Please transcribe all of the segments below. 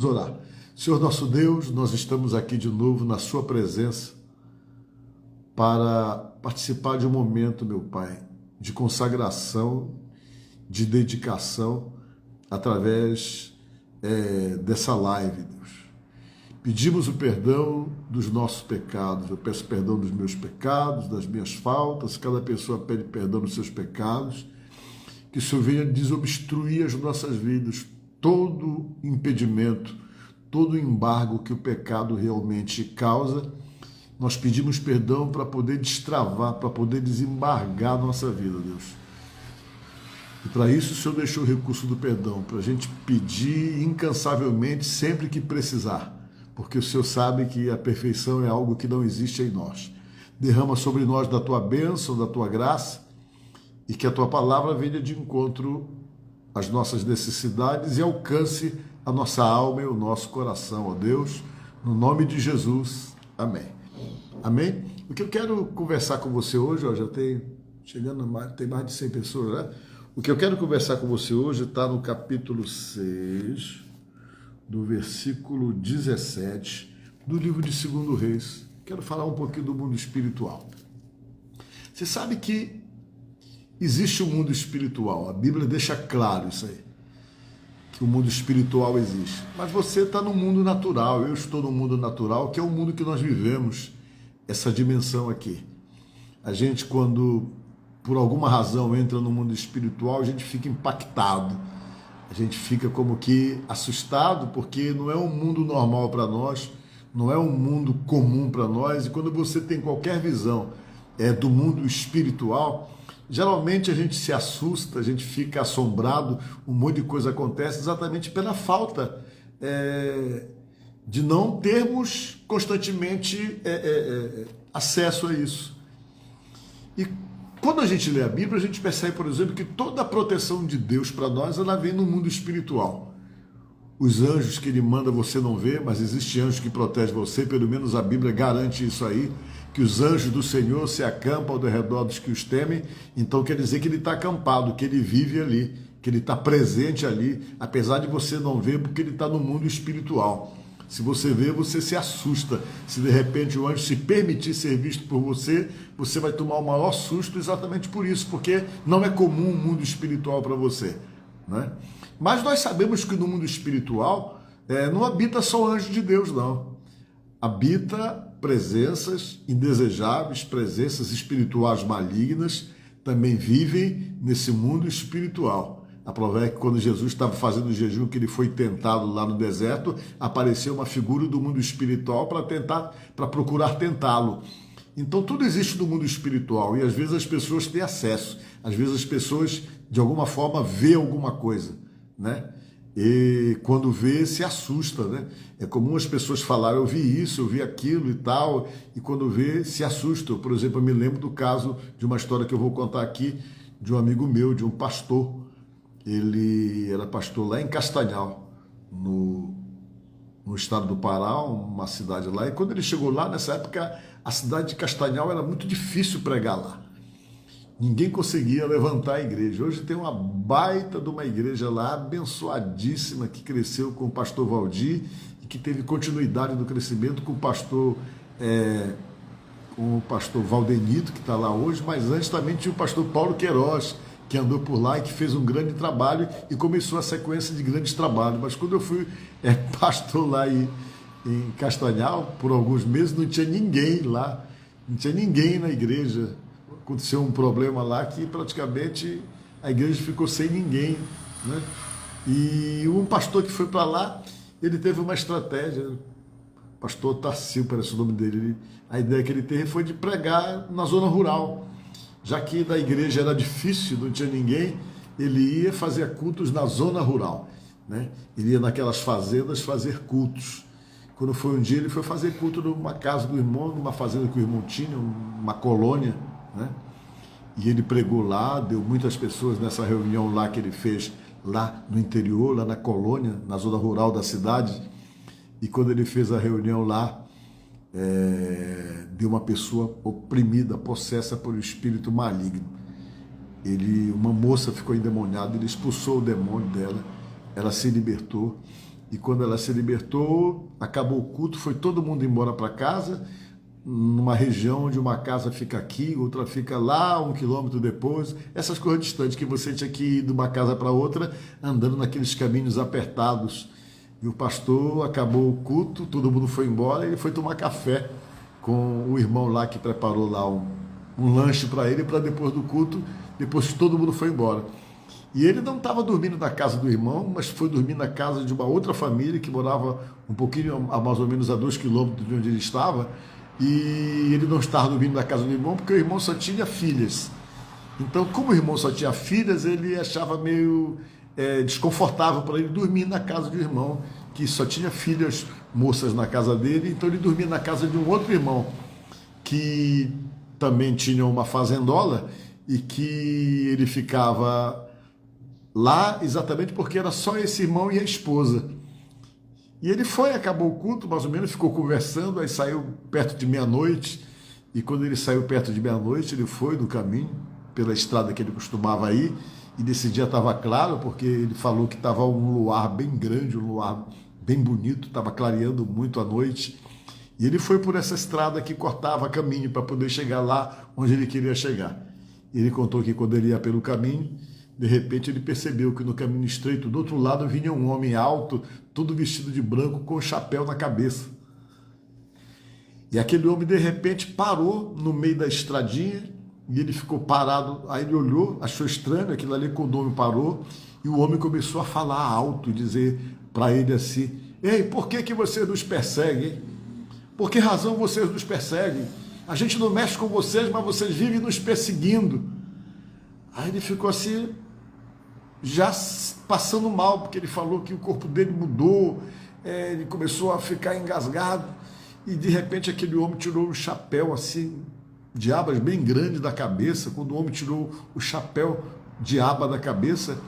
Orar. Senhor nosso Deus, nós estamos aqui de novo na sua presença para participar de um momento, meu Pai, de consagração, de dedicação através dessa live, Deus. Pedimos o perdão dos nossos pecados. Eu peço perdão dos meus pecados, das minhas faltas. Cada pessoa pede perdão dos seus pecados. Que o Senhor venha desobstruir as nossas vidas, todo impedimento, todo embargo que o pecado realmente causa. Nós pedimos perdão para poder destravar, para poder desembargar a nossa vida, Deus. E para isso o Senhor deixou o recurso do perdão, para a gente pedir incansavelmente sempre que precisar, porque o Senhor sabe que a perfeição é algo que não existe em nós. Derrama sobre nós da Tua bênção, da Tua graça, e que a Tua palavra venha de encontro às nossas necessidades e alcance a nossa alma e o nosso coração, ó Deus, no nome de Jesus. Amém. Amém? O que eu quero conversar com você hoje, ó, já tem mais de 100 pessoas, né? O que eu quero conversar com você hoje está no capítulo 6, do versículo 17, do livro de 2 Reis. Quero falar um pouquinho do mundo espiritual. Você sabe que existe um mundo espiritual, a Bíblia deixa claro isso aí, que o mundo espiritual existe. Mas você está no mundo natural, eu estou no mundo natural, que é o mundo que nós vivemos, essa dimensão aqui. A gente, quando por alguma razão entra no mundo espiritual, a gente fica impactado, a gente fica como que assustado, porque não é um mundo normal para nós, não é um mundo comum para nós, e quando você tem qualquer visão do mundo espiritual, geralmente a gente se assusta, a gente fica assombrado, um monte de coisa acontece exatamente pela falta de não termos constantemente acesso a isso. E quando a gente lê a Bíblia, a gente percebe, por exemplo, que toda a proteção de Deus para nós, ela vem no mundo espiritual. Os anjos que Ele manda você não vê, mas existe anjo que protege você, pelo menos a Bíblia garante isso aí, que os anjos do Senhor se acampam ao redor dos que os temem. Então quer dizer que Ele está acampado, que Ele vive ali, que Ele está presente ali, apesar de você não ver, porque Ele está no mundo espiritual. Se você vê, você se assusta. Se de repente o anjo se permitir ser visto por você, você vai tomar o maior susto exatamente por isso, porque não é comum o mundo espiritual para você, né? Mas nós sabemos que no mundo espiritual não habita só anjo de Deus, não. Habita presenças indesejáveis, presenças espirituais malignas, também vivem nesse mundo espiritual. A prova é que quando Jesus estava fazendo o jejum, que ele foi tentado lá no deserto, apareceu uma figura do mundo espiritual para procurar tentá-lo. Então tudo existe no mundo espiritual e às vezes as pessoas têm acesso, às vezes as pessoas de alguma forma vê alguma coisa, né? E quando vê, se assusta, né? É comum as pessoas falarem, eu vi isso, eu vi aquilo e tal, e quando vê, se assusta. Por exemplo, eu me lembro do caso de uma história que eu vou contar aqui, de um amigo meu, de um pastor. Ele era pastor lá em Castanhal, no estado do Pará, uma cidade lá, e quando ele chegou lá, nessa época, a cidade de Castanhal era muito difícil pregar lá. Ninguém conseguia levantar a igreja. Hoje tem uma baita de uma igreja lá, abençoadíssima, que cresceu com o pastor Valdir e que teve continuidade no crescimento com o pastor Valdenito, que está lá hoje, mas antes também tinha o pastor Paulo Queiroz, que andou por lá e que fez um grande trabalho e começou a sequência de grandes trabalhos. Mas quando eu fui pastor lá em Castanhal, por alguns meses, não tinha ninguém lá, não tinha ninguém na igreja. Aconteceu um problema lá que praticamente a igreja ficou sem ninguém, né? E um pastor que foi para lá, ele teve uma estratégia, pastor Tarcísio, parece o nome dele, a ideia que ele teve foi de pregar na zona rural. Já que na igreja era difícil, não tinha ninguém, ele ia fazer cultos na zona rural, né? Ele ia naquelas fazendas fazer cultos. Quando foi um dia, ele foi fazer culto numa casa do irmão, numa fazenda que o irmão tinha, uma colônia, né? E ele pregou lá, deu muitas pessoas nessa reunião lá que ele fez lá no interior, lá na colônia, na zona rural da cidade. E quando ele fez a reunião lá, de uma pessoa oprimida, possessa por um espírito maligno. Uma moça ficou endemoniada, ele expulsou o demônio dela, ela se libertou, E quando ela se libertou, acabou o culto, foi todo mundo embora para casa, numa região onde uma casa fica aqui, outra fica lá, 1 quilômetro depois, essas coisas distantes que você tinha que ir de uma casa para outra, andando naqueles caminhos apertados. E o pastor acabou o culto, todo mundo foi embora, e ele foi tomar café com o irmão lá que preparou lá um lanche para ele, para depois do culto, depois que todo mundo foi embora. E ele não estava dormindo na casa do irmão, mas foi dormir na casa de uma outra família que morava um pouquinho, a mais ou menos a 2 quilômetros de onde ele estava, e ele não estava dormindo na casa do irmão porque o irmão só tinha filhas. Então, como o irmão só tinha filhas, ele achava meio desconfortável para ele dormir na casa do irmão, que só tinha filhas moças na casa dele, então ele dormia na casa de um outro irmão, que também tinha uma fazendola, e que ele ficava lá exatamente porque era só esse irmão e a esposa. E ele foi, acabou o culto, mais ou menos, ficou conversando, aí saiu perto de meia-noite, e quando ele saiu perto de meia-noite, ele foi no caminho, pela estrada que ele costumava ir, e nesse dia estava claro, porque ele falou que estava um luar bem grande, um luar bem bonito, estava clareando muito a noite, e ele foi por essa estrada que cortava caminho para poder chegar lá onde ele queria chegar. E ele contou que quando ele ia pelo caminho, de repente ele percebeu que no caminho estreito, do outro lado, vinha um homem alto, todo vestido de branco, com um chapéu na cabeça. E aquele homem, de repente, parou no meio da estradinha, e ele ficou parado. Aí ele olhou, achou estranho aquilo ali, quando o homem parou, e o homem começou a falar alto, dizer para ele assim: ei, por que vocês nos perseguem? Por que razão vocês nos perseguem? A gente não mexe com vocês, mas vocês vivem nos perseguindo. Aí ele ficou assim, já passando mal, porque ele falou que o corpo dele mudou, ele começou a ficar engasgado, e de repente aquele homem tirou um chapéu assim, de abas bem grande da cabeça. Quando o homem tirou o chapéu de aba da cabeça,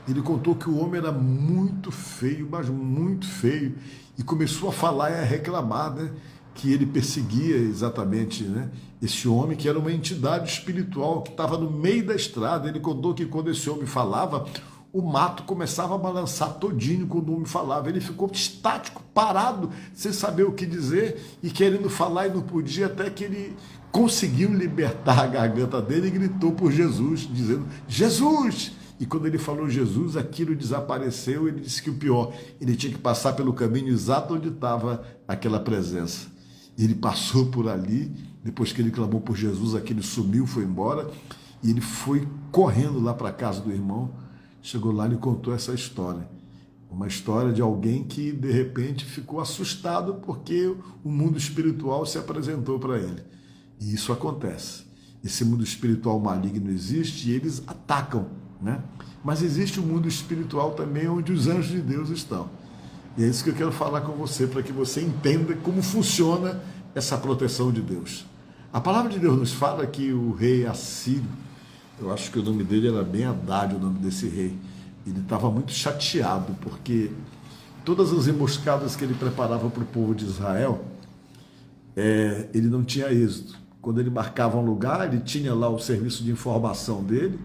ele contou que o homem era muito feio, mas muito feio, e começou a falar e a reclamar, né, que ele perseguia exatamente, né, esse homem, que era uma entidade espiritual que estava no meio da estrada. Ele contou que quando esse homem falava, o mato começava a balançar todinho quando o homem falava. Ele ficou estático, parado, sem saber o que dizer e querendo falar, e não podia, até que ele conseguiu libertar a garganta dele e gritou por Jesus, dizendo: Jesus! E quando ele falou Jesus, aquilo desapareceu. Ele disse que o pior, ele tinha que passar pelo caminho exato onde estava aquela presença. Ele passou por ali, depois que ele clamou por Jesus, aquele sumiu, foi embora, e ele foi correndo lá para a casa do irmão. Chegou lá e contou essa história. Uma história de alguém que, de repente, ficou assustado porque o mundo espiritual se apresentou para ele. E isso acontece. Esse mundo espiritual maligno existe e eles atacam, né? Mas existe um mundo espiritual também onde os anjos de Deus estão. E é isso que eu quero falar com você, para que você entenda como funciona essa proteção de Deus. A palavra de Deus nos fala que o rei Assírio, eu acho que o nome dele era Ben-Hadad, o nome desse rei, ele estava muito chateado, porque todas as emboscadas que ele preparava para o povo de Israel, ele não tinha êxito. Quando ele marcava um lugar, ele tinha lá o serviço de informação dele,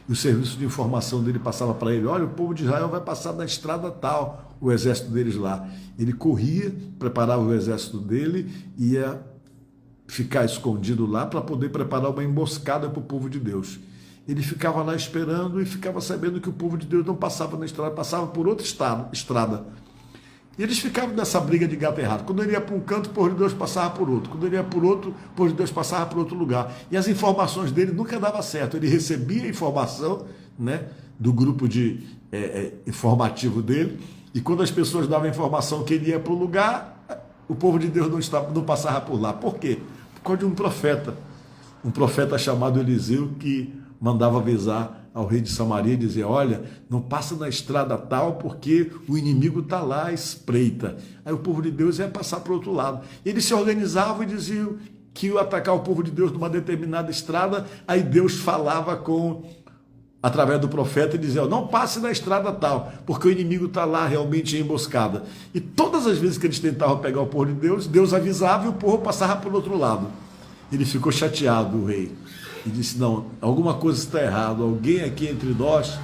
e o serviço de informação dele passava para ele: olha, o povo de Israel vai passar na estrada tal, o exército deles lá. Ele corria, preparava o exército dele, ia ficar escondido lá para poder preparar uma emboscada para o povo de Deus. Ele ficava lá esperando e ficava sabendo que o povo de Deus não passava na estrada, passava por outra estrada. E eles ficavam nessa briga de gato errado. Quando ele ia para um canto, o povo de Deus passava por outro. Quando ele ia por outro, o povo de Deus passava por outro lugar. E as informações dele nunca davam certo. Ele recebia a informação, né, do grupo de informativo dele, e quando as pessoas davam a informação que ele ia para o lugar, o povo de Deus não passava por lá. Por quê? Por causa de um profeta chamado Eliseu, que mandava avisar ao rei de Samaria e dizer: olha, não passa na estrada tal, porque o inimigo está lá à espreita. Aí o povo de Deus ia passar para o outro lado. Eles se organizavam e diziam que iam atacar o povo de Deus numa determinada estrada. Aí Deus falava através do profeta, e dizia: não passe na estrada tal, porque o inimigo está lá realmente em emboscada. E todas as vezes que eles tentavam pegar o povo de Deus, Deus avisava e o povo passava para o outro lado. Ele ficou chateado, o rei, e disse: não, alguma coisa está errada, alguém aqui entre nós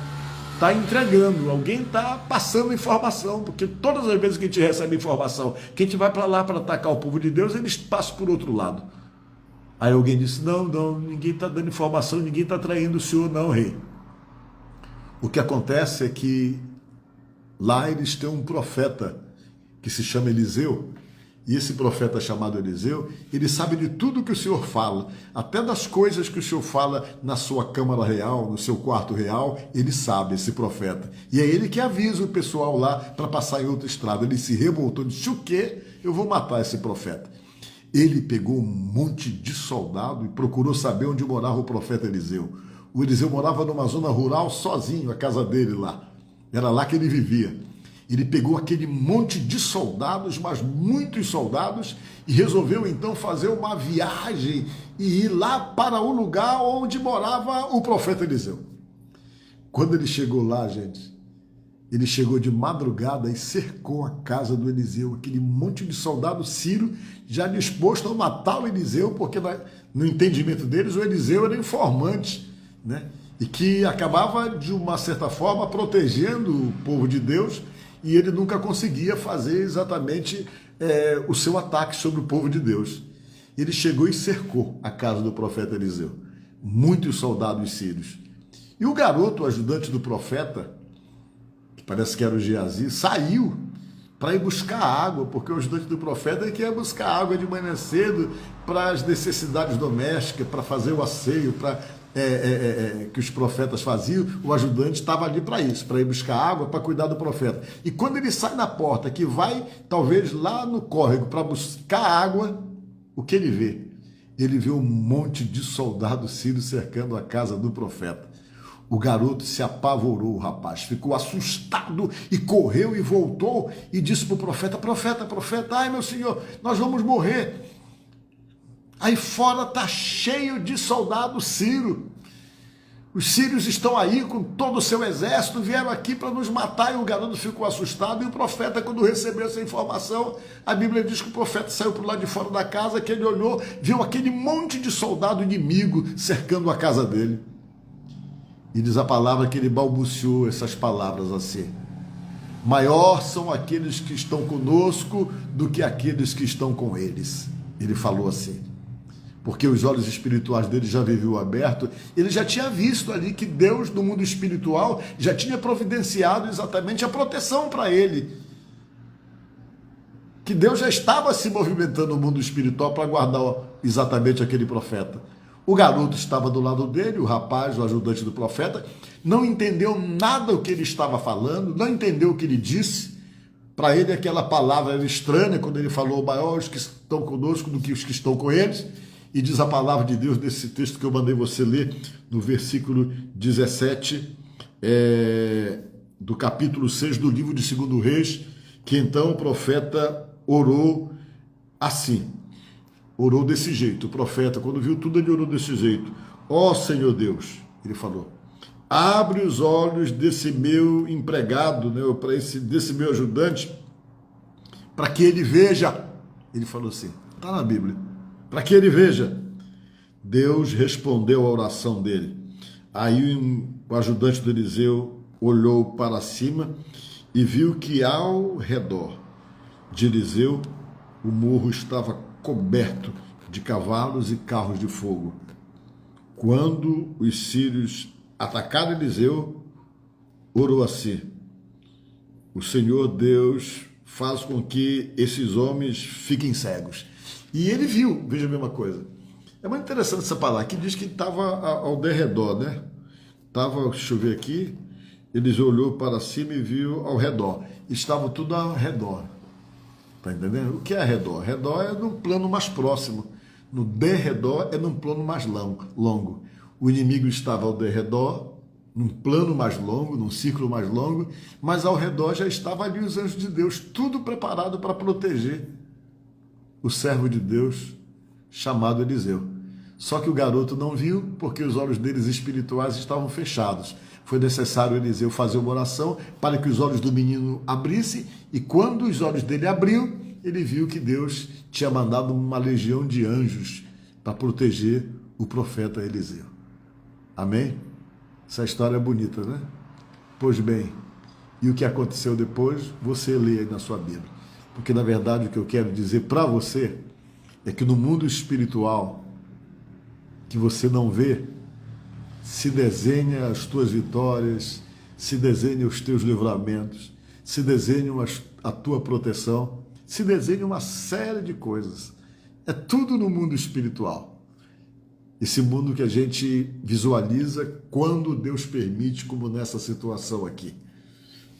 está entregando, alguém está passando informação, porque todas as vezes que a gente recebe informação, que a gente vai para lá para atacar o povo de Deus, eles passam por outro lado. Aí alguém disse, não, ninguém está dando informação, ninguém está traindo o senhor não, rei. O que acontece é que lá eles têm um profeta que se chama Eliseu, e esse profeta chamado Eliseu, ele sabe de tudo que o Senhor fala, até das coisas que o Senhor fala na sua câmara real, no seu quarto real, ele sabe, esse profeta. E é ele que avisa o pessoal lá para passar em outra estrada. Ele se revoltou, disse, o quê? Eu vou matar esse profeta. Ele pegou um monte de soldado e procurou saber onde morava o profeta Eliseu. O Eliseu morava numa zona rural sozinho, a casa dele lá. Era lá que ele vivia. Ele pegou aquele monte de soldados, mas muitos soldados, e resolveu então fazer uma viagem e ir lá para o lugar onde morava o profeta Eliseu. Quando ele chegou lá, gente, ele chegou de madrugada e cercou a casa do Eliseu, aquele monte de soldado sírio já disposto a matar o Eliseu, porque no entendimento deles o Eliseu era informante, né? E que acabava, de uma certa forma, protegendo o povo de Deus, e ele nunca conseguia fazer exatamente o seu ataque sobre o povo de Deus. Ele chegou e cercou a casa do profeta Eliseu, muitos soldados sírios. E o garoto, o ajudante do profeta, que parece que era o Geazi, saiu para ir buscar água, porque o ajudante do profeta é que ia buscar água de manhã cedo para as necessidades domésticas, para fazer o asseio, que os profetas faziam. O ajudante estava ali para isso, para ir buscar água, para cuidar do profeta. E quando ele sai na porta, que vai talvez lá no córrego para buscar água, o que ele vê? Ele vê um monte de soldados sírios cercando a casa do profeta. O garoto se apavorou, o rapaz, ficou assustado e correu e voltou e disse para o profeta, profeta, ai meu senhor, nós vamos morrer. Aí fora está cheio de soldado sírio. Os sírios estão aí com todo o seu exército, vieram aqui para nos matar. E o garoto ficou assustado. E o profeta, quando recebeu essa informação, a Bíblia diz que o profeta saiu por lá de fora da casa, que ele olhou, viu aquele monte de soldado inimigo cercando a casa dele. E diz a palavra que ele balbuciou essas palavras assim: maior são aqueles que estão conosco do que aqueles que estão com eles. Ele falou assim, porque os olhos espirituais dele já viviam aberto, ele já tinha visto ali que Deus, no mundo espiritual, já tinha providenciado exatamente a proteção para ele. Que Deus já estava se movimentando no mundo espiritual para guardar exatamente aquele profeta. O garoto estava do lado dele, o rapaz, o ajudante do profeta, não entendeu nada o que ele estava falando, não entendeu o que ele disse. Para ele aquela palavra era estranha, quando ele falou maior os que estão conosco do que os que estão com eles. E diz a palavra de Deus nesse texto que eu mandei você ler, no versículo 17, do capítulo 6 do livro de 2 Reis, que então o profeta orou assim. Orou desse jeito. O profeta, quando viu tudo, ele orou desse jeito. Ó Senhor Deus, ele falou, abre os olhos desse meu empregado, né, desse meu ajudante, para que ele veja. Ele falou assim, está na Bíblia, para que ele veja. Deus respondeu à oração dele. Aí o ajudante do Eliseu olhou para cima e viu que ao redor de Eliseu o morro estava coberto de cavalos e carros de fogo. Quando os sírios atacaram Eliseu, orou assim: o Senhor Deus faz com que esses homens fiquem cegos. E ele viu, veja a mesma coisa. É muito interessante essa palavra, que diz que estava ao derredor, né? Estava, deixa eu ver aqui, Eliseu olhou para cima e viu ao redor. Estava tudo ao redor. Está entendendo? O que é redor? Redor é num plano mais próximo. No derredor é num plano mais longo. O inimigo estava ao derredor, num plano mais longo, num círculo mais longo, mas ao redor já estavam ali os anjos de Deus, tudo preparado para proteger o servo de Deus chamado Eliseu. Só que o garoto não viu, porque os olhos deles espirituais estavam fechados. Foi necessário Eliseu fazer uma oração para que os olhos do menino abrissem, e quando os olhos dele abriu, ele viu que Deus tinha mandado uma legião de anjos para proteger o profeta Eliseu. Amém? Essa história é bonita, né? Pois bem, e o que aconteceu depois, você lê aí na sua Bíblia. Porque, na verdade, o que eu quero dizer para você é que no mundo espiritual, que você não vê, se desenha as tuas vitórias, se desenha os teus livramentos, se desenha a tua proteção, se desenha uma série de coisas. É tudo no mundo espiritual. Esse mundo que a gente visualiza quando Deus permite, como nessa situação aqui.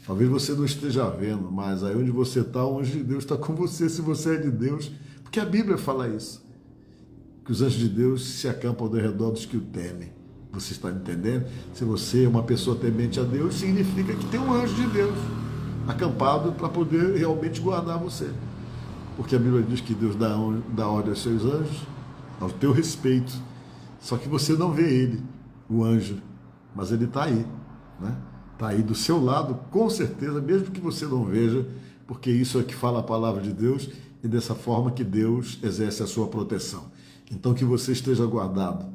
Talvez você não esteja vendo, mas aí onde você está, o anjo de Deus está com você, se você é de Deus, porque a Bíblia fala isso, que os anjos de Deus se acampam ao redor dos que o temem. Você está entendendo? Se você é uma pessoa temente a Deus, significa que tem um anjo de Deus acampado para poder realmente guardar você. Porque a Bíblia diz que Deus dá ordem aos seus anjos, ao teu respeito. Só que você não vê ele, o anjo, mas ele está aí, né? Está aí do seu lado, com certeza, mesmo que você não veja, porque isso é que fala a palavra de Deus e dessa forma que Deus exerce a sua proteção. Então que você esteja guardado,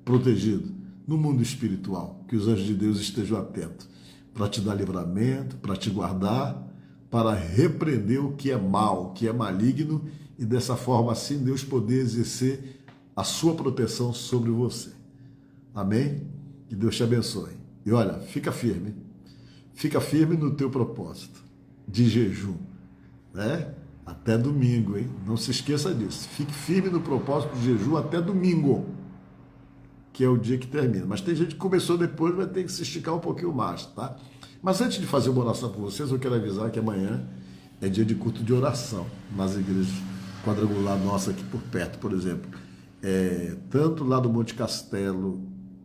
protegido no mundo espiritual, que os anjos de Deus estejam atentos para te dar livramento, para te guardar, para repreender o que é mal, o que é maligno e dessa forma assim Deus poder exercer a sua proteção sobre você. Amém? Que Deus te abençoe. E olha, fica firme no teu propósito de jejum, né? Até domingo, hein? Não se esqueça disso. Fique firme no propósito de jejum até domingo, que é o dia que termina. Mas tem gente que começou depois, vai ter que se esticar um pouquinho mais, tá? Mas antes de fazer uma oração para vocês, eu quero avisar que amanhã é dia de culto de oração nas igrejas quadrangular nossa aqui por perto, por exemplo. Tanto lá do Monte Castelo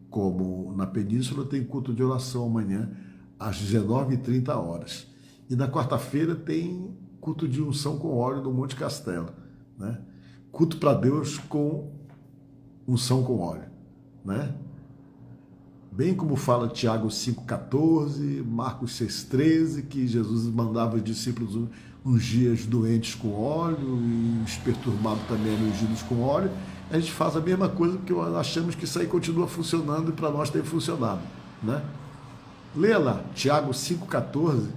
como na Península tem culto de oração amanhã às 19h30. E na quarta-feira tem culto de unção com óleo no Monte Castelo, né? Culto para Deus com unção com óleo, né? Bem como fala Tiago 5,14, Marcos 6,13, que Jesus mandava os discípulos ungir os doentes com óleo e os perturbados também ungidos com óleo. A gente faz a mesma coisa porque achamos que isso aí continua funcionando e para nós tem funcionado, né? Leia lá, Tiago 5,14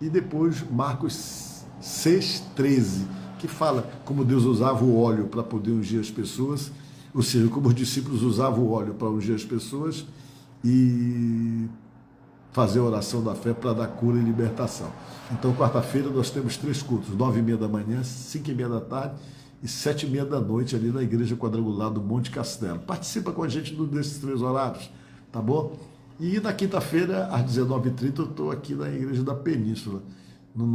e depois Marcos 6,13, que fala como Deus usava o óleo para poder ungir as pessoas, ou seja, como os discípulos usavam o óleo para ungir as pessoas e fazer a oração da fé para dar cura e libertação. Então, quarta-feira nós temos 3 cultos, 9h30 da manhã, 5h30 da tarde e 7h30 da noite ali na Igreja Quadrangular do Monte Castelo. Participa com a gente desses 3 horários, tá bom? E na quinta-feira, às 19h30, eu estou aqui na Igreja da Península, na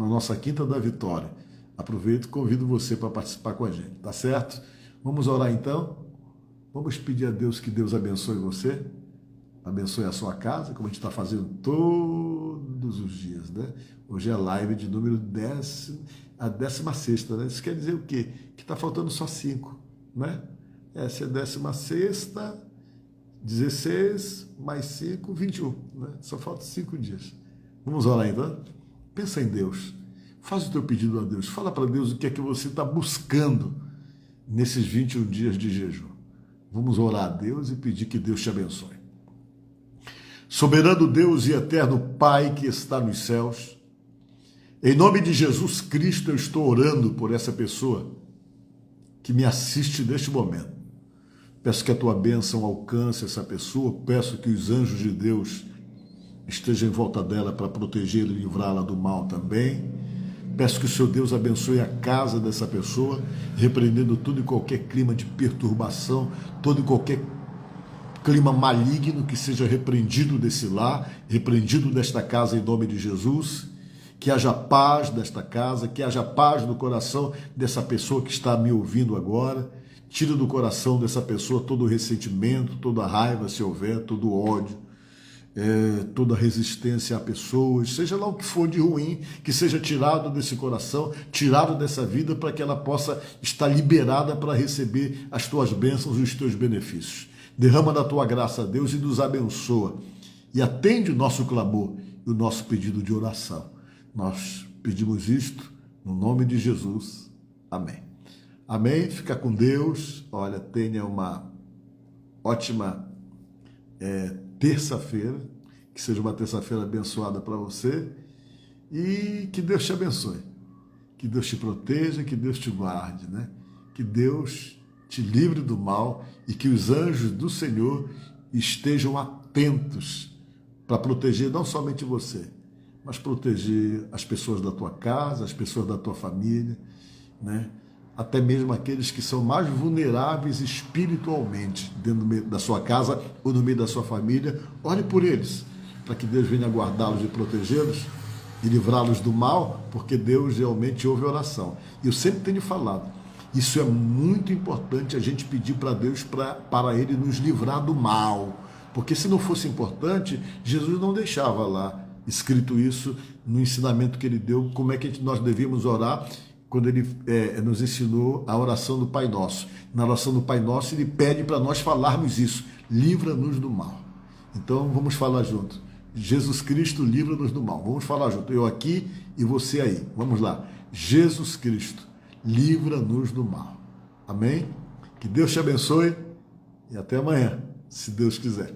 nossa Quinta da Vitória. Aproveito e convido você para participar com a gente, tá certo? Vamos orar então? Vamos pedir a Deus que Deus abençoe você, abençoe a sua casa, como a gente está fazendo todos os dias, né? Hoje é a live de número 10, a 16ª, né? Isso quer dizer o quê? Que está faltando só 5, né? Essa é a 16ª, 16 mais 5, 21, né? Só faltam 5 dias. Vamos orar então? Pensa em Deus, faz o teu pedido a Deus, fala para Deus o que é que você está buscando nesses 21 dias de jejum. Vamos orar a Deus e pedir que Deus te abençoe. Soberano Deus e eterno Pai que está nos céus, em nome de Jesus Cristo eu estou orando por essa pessoa que me assiste neste momento. Peço que a tua bênção alcance essa pessoa, peço que os anjos de Deus estejam em volta dela para protegê-la e livrá-la do mal também. Peço que o Senhor Deus abençoe a casa dessa pessoa, repreendendo todo e qualquer clima de perturbação, todo e qualquer clima maligno que seja repreendido desse lar, repreendido desta casa em nome de Jesus. Que haja paz nesta casa, que haja paz no coração dessa pessoa que está me ouvindo agora. Tira do coração dessa pessoa todo o ressentimento, toda a raiva, se houver, todo o ódio, toda a resistência a pessoas, seja lá o que for de ruim, que seja tirado desse coração, tirado dessa vida, para que ela possa estar liberada para receber as tuas bênçãos e os teus benefícios. Derrama da tua graça, Deus, e nos abençoa. E atende o nosso clamor e o nosso pedido de oração. Nós pedimos isto no nome de Jesus. Amém. Amém. Fica com Deus. Olha, tenha uma ótima terça-feira. Que seja uma terça-feira abençoada para você e que Deus te abençoe. Que Deus te proteja, que Deus te guarde, né? Que Deus te livre do mal e que os anjos do Senhor estejam atentos para proteger não somente você, mas proteger as pessoas da tua casa, as pessoas da tua família, né? Até mesmo aqueles que são mais vulneráveis espiritualmente dentro da sua casa ou no meio da sua família. Ore por eles, para que Deus venha guardá-los e protegê-los e livrá-los do mal, porque Deus realmente ouve a oração. E eu sempre tenho falado, isso é muito importante a gente pedir para Deus para Ele nos livrar do mal, porque se não fosse importante, Jesus não deixava lá escrito isso no ensinamento que Ele deu, como é que nós devíamos orar, quando Ele nos ensinou a oração do Pai Nosso. Na oração do Pai Nosso, Ele pede para nós falarmos isso, livra-nos do mal. Então vamos falar junto. Jesus Cristo, livra-nos do mal. Vamos falar junto, eu aqui e você aí. Vamos lá. Jesus Cristo, livra-nos do mal. Amém? Que Deus te abençoe e até amanhã, se Deus quiser.